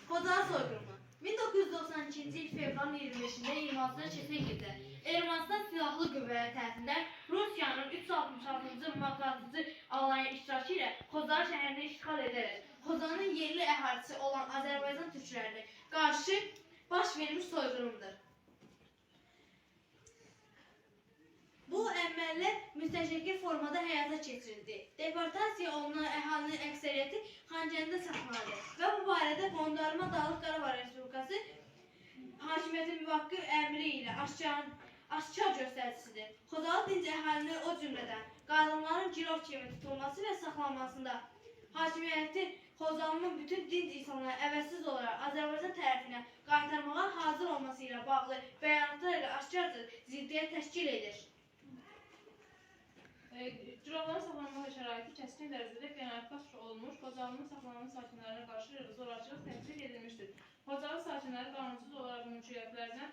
Xocalı soyqırımı 1992-ci il fevralın 25-də 26-da Çeçildə Ermənistan silahlı qüvvələri tərəfindən Rusiyanın 366-cı müvafiqatçı alayı iştirakı ilə Xocalı şəhərini işğal edərək Xocalının yerli əhalisi olan Azərbaycan türklərinə qarşı baş vermiş soyqırımdır. Bu əməliyyat müstəşəkkil formada həyata keçirildi. Deportasiya olunan əhalinin əksəriyyəti Xankəndidə saxlanıldı və bu barədə Qondarma Dağlıq Qarabağ Respublikası Hakimiyyəti müvaqqəti əmri ilə aşkar göstəricisidir. Xocalı dinc əhalini o cümlədən qadınların girov kimi tutulması və saxlanmasında hakimiyyəti Xocalının bütün dinc insanları əvəzsiz olaraq Azərbaycan tərəfinə qaytarmağa hazır olması ilə bağlı bəyanatlar ilə aşkarca ziddiyyət təşkil edir. Girovların saxlanma şəraiti kəskin dərəcədə beynəlxalq olunmuş, Xocalının saxlanılan sakinlərinə qarşı zorakılıq tətbiq edilmişdir. Xocalı sakinləri qanunsuz olaraq mülkiyyətlərindən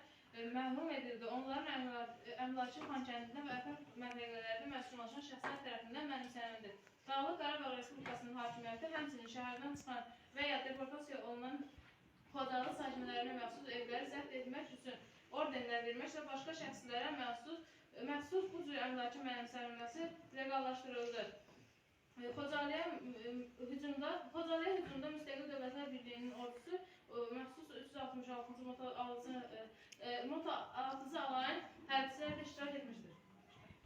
məhrum edildi. Onların əmlakı Xankəndidən və ətraf məntəqələrdə məskunlaşan şəxslər tərəfindən mənimsənildi. Dağlıq Qarabağ Respublikasının hakimiyyəti həmçinin şəhərdən çıxan və ya deportasiya olunan Xocalı sakinlərinə məxsus evləri zəbt etmək üçün ordenlər vermək və başqa şəxslərə məxsus bu cür əmlakın mənimsənilməsi legallaşdırıldı. Xocalıya hücumda Müstəqil Dövlətlər Birliyinin ordusu məxsus 366-cı Moto 6-cı alayın hərbiçiləri də iştirak etmişdir.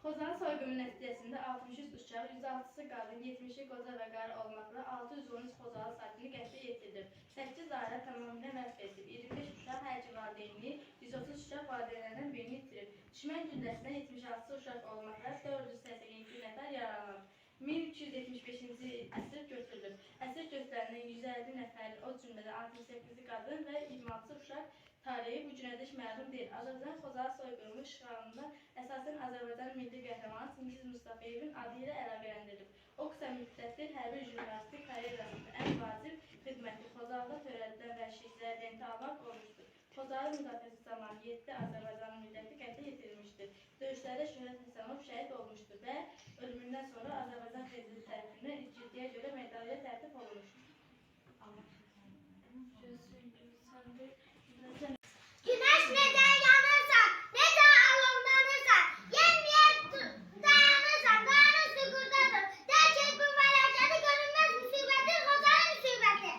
Xocalı soyqırımı nəticəsində 63 uşaq, 106-sı qadın, 70-i qoca və qarı olmaqla 613 Xocalı sakini qətlə yetirilib. 8 ailə tamamilə məhv edilib. 25 uşaq hər iki valideynini, 130 uşaq valideynlərdən birini itirib. Düşmən gülləsindən 76 uşaq olmaqla 482 nəfər yaralanıb. 1275-ci əsir götürülüb. Əsir götürülən 150 nəfər, o cümlədə 68-i qadın və 26 uşaq tarihi bu günədək məlum deyil. Azərbaycan Xocalı soyqırımı işğalında əsasən Azərbaycan milli qəhrəmanı Çingiz Mustafayevin adı ilə əlaqələndirilib. O qısa müddətli hərbi jurnalistik karyerasında ən vacib xidməti Xocalıda törədilən vəhşiliklərə lentə almaq olmuşdur. Xocalı müdafiəsi zamanı 7 Azərbaycan milləti qətlə yetirilmişdir. Döyüşlərdə Şöhrət Həsənov şəhid olmuşdur və ölümündən sonra Azərbaycan prezidenti tərəfindən igidliyə görə medalya tərtib olunmuşdur. Güneş neden yanırsa, neden alımlanırsa, yenmeye dayanırsa, karnı sukurdadır. Gerçek bu felaketi görünmez musibetin Xocalı musibeti.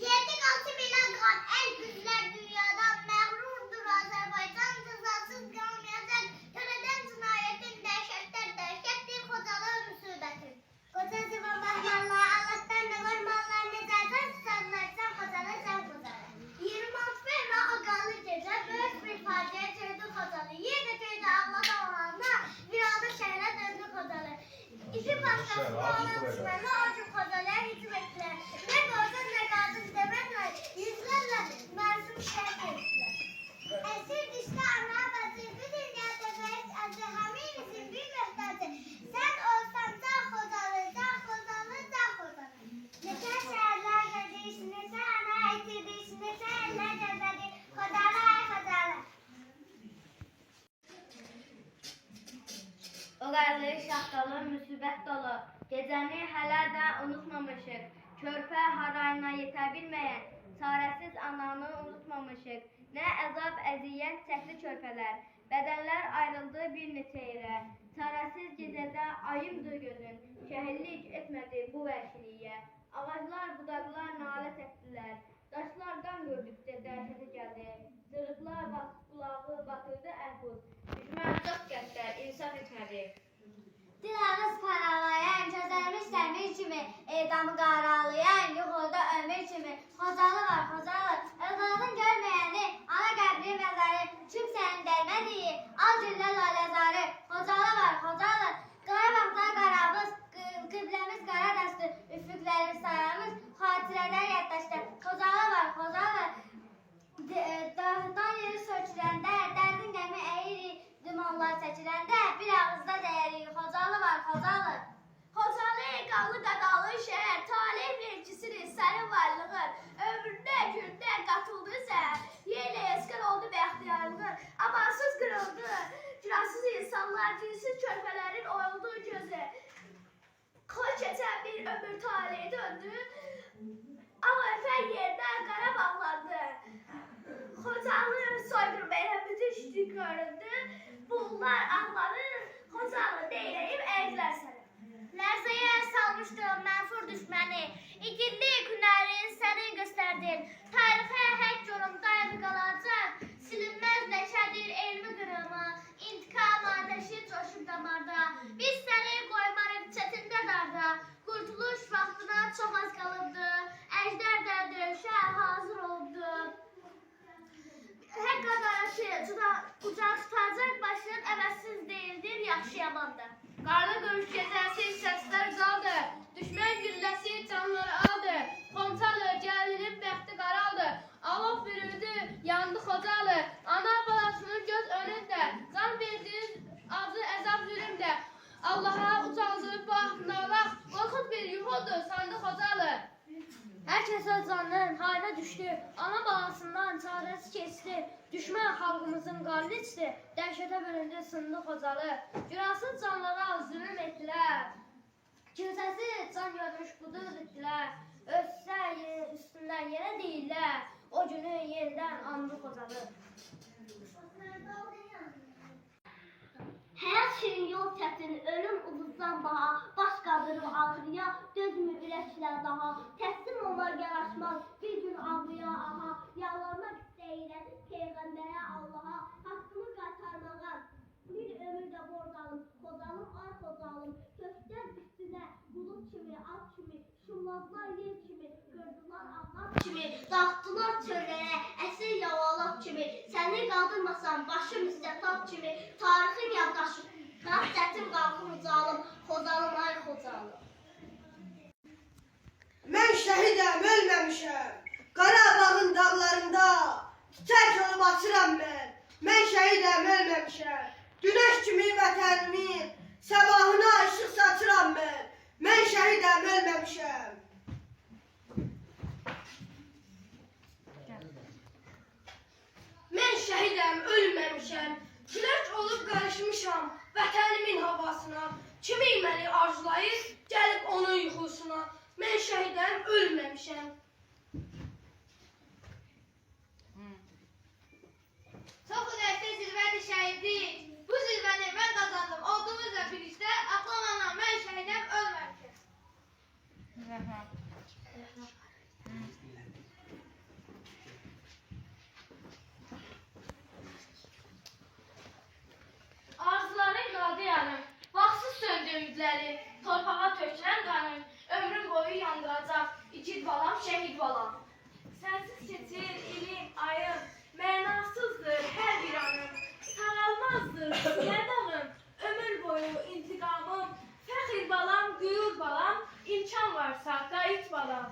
7-6 milyon kan el güçler dünyadan məğrurdur Azərbaycan cezasız qalmayacaq. Törədən cinayetin dəhşətdir Xocalı musibəti. Qoca zivan bahmanlar, Allah'tan ne var mallar ne zaten tutarlarsan Xocalı sen Xocalı. 26 fevral aqalı gecə böyük bir faciə çöydü Xocalı. Yenə köydə ağlada olanlar virada şəhərə döndü Xocalı. İki başqası olan düşmənlər o gün Xocalıya hücum etdilər. Ne qoca ne qadın demədilər, yüzlərlə məzun şəhət etdilər. Əsir dişdə ana bacı, bu dünyada bəyiz acı, hamimizin bir möhtacı. Sən olsan can Xocalı, can Xocalı, can Xocalı. Neçə şəhərlər gəziş, neçə ana itirdiş, neçə eller gəzədi, Xocalı, ay Xocalı. O qarlı, şaxtalı, müsibət dolu, gecəni hələ də unutmamışıq. Körpə harayına yetə bilməyən, çarəsiz ananı unutmamışıq. Nə əzab, əziyyət çəkdi körpələr, bədənlər ayrıldı bir neçə yerə. Çarəsiz gecədə ayımdı gözün, şəhillik etmədi bu vəhşiliyə. Ağaclar, budaqlar nalə çəkdilər, daşlar qan gördükcə dəhşətə gəldi. Zırıqlar qulağı batırdı əhbuz, düşmən çox qəddər, insaf etmədi. Dilağız paralayan, gözəlmiş dəmir kimi, edamı qaralayan, yuxuda ömür kimi. Xocalı var, Xocalı, övladın görməyəni, ana qəbri məzarı, kimsənin dəymədiyi, al güllə laləzarı. Xocalı var, Xocalı, Qarabağda qarabız, qibləmiz qara dəstür, üfüqləri sayamız, xatirələr yaddaşdır. Xocalı var, Xocalı, dağdan yeri söküləndə, dərdin qəmi əyirik, dumanlar çəkiləndə, bir ağızda dəyərik. Xocalı var, Xocalı. Xocalı qanlı qadalı şəhər, talih vergisidir sənin varlığın. Ömründə gündə qatıldı zəhər, yerlə yeskən oldu bəxtiyarlığın. Amansız qırıldı, günahsız insanlar, dinsiz körpələrin oyulduğu gözü. Qoy keçən bir ömür talihi döndü, Ağ öpən yerdən Qarabağlı göründü. Bunlar ağlanır, Xocalı deyiləyib əydilər sənə. Lərzəyə salmışdım mənfur düşməni. İgidlik hünərin səni göstərdin. Tarixə həkk olum daim qalacaq. Silinməz ləkədir elmi qırımı. İntikam ateşi coşub damarda. Biz səni qoymarıq çətində darda. Qurtuluş vaxtına çox az qalıbdı. Əjdər də döyüşə hazır olubdu. Həkk adaləti ucaq tutacaq başın əvəzsiz deyildir, yaxşı yamandır. Qarlı döyüş gecəsi səslər qaldı. Düşmən gülləsi canları aldı. Xonçalı gəlinib bəxti qaraldı. Alov bürüdü, yandı Xocalı. Ana balasının göz önündə. Can verdiniz acı əzab zülümdə. Allaha ucaldı bu axnalaq. Qorxud bir yuxudur sandı Xocalı. Hər kəs öz canının haline düşdü. Ana balasından çarəsi keçdi. Düşmən xalqımızın qanını içdi. Dəhşətə bölündü sındı Xocalı. Günahsız canlara zülüm etdilər. Kimsəsiz can görmüş qudur etdilər. Ölsə üstündən yerə deyirlər. O günü yenidən andı Xocalı. Həyat şirin yol çətin, ölüm ulduzdan baha, baş qaldırır ağrıya, dözmür ürəklər daha. Təslim olar yaraşmaz, bir gün ağrıya aha, yalvarmaq istəyirəm Peyğəmbərə Allaha, haqqımı qaytarmağa. Bir ömür də bordalım, Xocalım, ay Xocalım, kökdən üstünə, bulud kimi, at kimi, şumladılar yer kimi, qırdılar ağlar kimi, dağıtdılar çöllərə, əsir yavalaq kimi, səni qaldırmasam başım üstə tat kimi, tarixin yaddaşı, qəflətim qalxım ucalım, Xocalım, ay Xocalım. Mən şəhidəm, ölməmişəm. Qarabağın dağlarında çiçək olub açıram mən. Mən şəhidəm, ölməmişəm. Günəş kimi vətənimin səbahına işıq saçıram mən. Mən şəhidəm, ölməmişəm. Mən şəhidəm, ölməmişəm. Külək olub qarışmışam vətənimin havasına. Kimi məni arzulayır, gəlib onun yuxusuna. Mən şəhidəm, ölməmişəm. Çox ürəkli zirvədir şəhidlik. Bu zirvəni mən qazandım. Olduğumuzla birlikdə aqlamla mən şəhidəm, ölməmişəm. Arzuların qaldı yarım, vaxtsız söndü ümidləri, torpağa tökülən qanım, ömrüm boyu yandıracaq, igid balam, şəhid balam. Sənsiz keçir ilim, ayım, mənasızdır hər bir anım, sağalmazdır sinə dağım, ömür boyu intiqamım, fəxir balam, qürur balam, imkan varsa qayıt balam.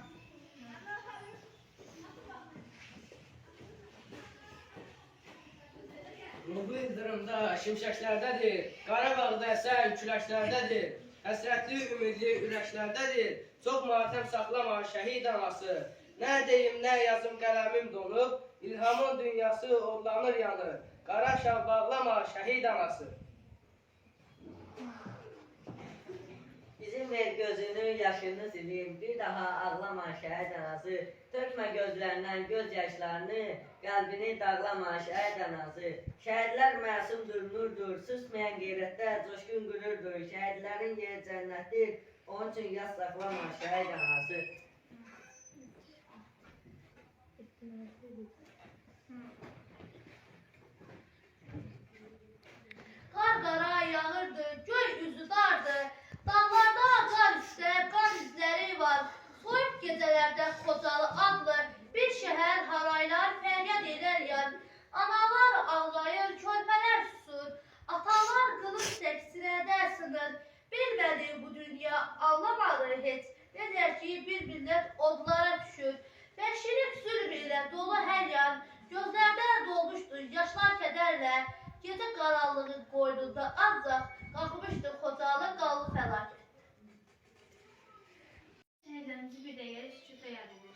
Ruhlu ildırımda şimşəklərdədir, Qarabağda əsən küləklərdədir, həsrətli, ümidli ürəklərdədir, çox matəm saxlama şəhid anası. Nə deyim, nə yazım qələmim donub, ilhamın dünyası odlanır yanır, qara şal bağlama şəhid anası. İzin ver gözünü, yaşını sileyim, bir daha ağlama şəhid anası. Tökmə gözlərindən göz yaşlarını, qəlbini dağlama şəhid anası. Şəhidlər məsumdur, nurdur, susmayan qeyrətdə coşqun qürurdur. Şəhidlərin yeri cənnətdir, onun üçün yas saxlama şəhid anası. Qar qara yağırdı, göy üzü dardı. Dağlarda qar üstə qan izləri var. Soyuq gecələrdə Xocalı adlı bir şəhər haraylar fəryad edər yar. Analar ağlayır, körpələr susur. Atalar qılınc tək sinədə sınır. Bilmədi bu dünya, anlamadı heç. Necə ki bir millət odlara düşür. Bəşirik zülm ilə dolu hər yan. Gözlərdə dolmuşdu yaşlar kədərlə. Gecə qaranlığı qoynunda ancaq qalxmışdı Xocalı qallı fəlakət. Şəhidlərimizi bir dəqiqəlik sükutla yad edir.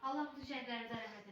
Allah bu şəhidlərimizə rəhmət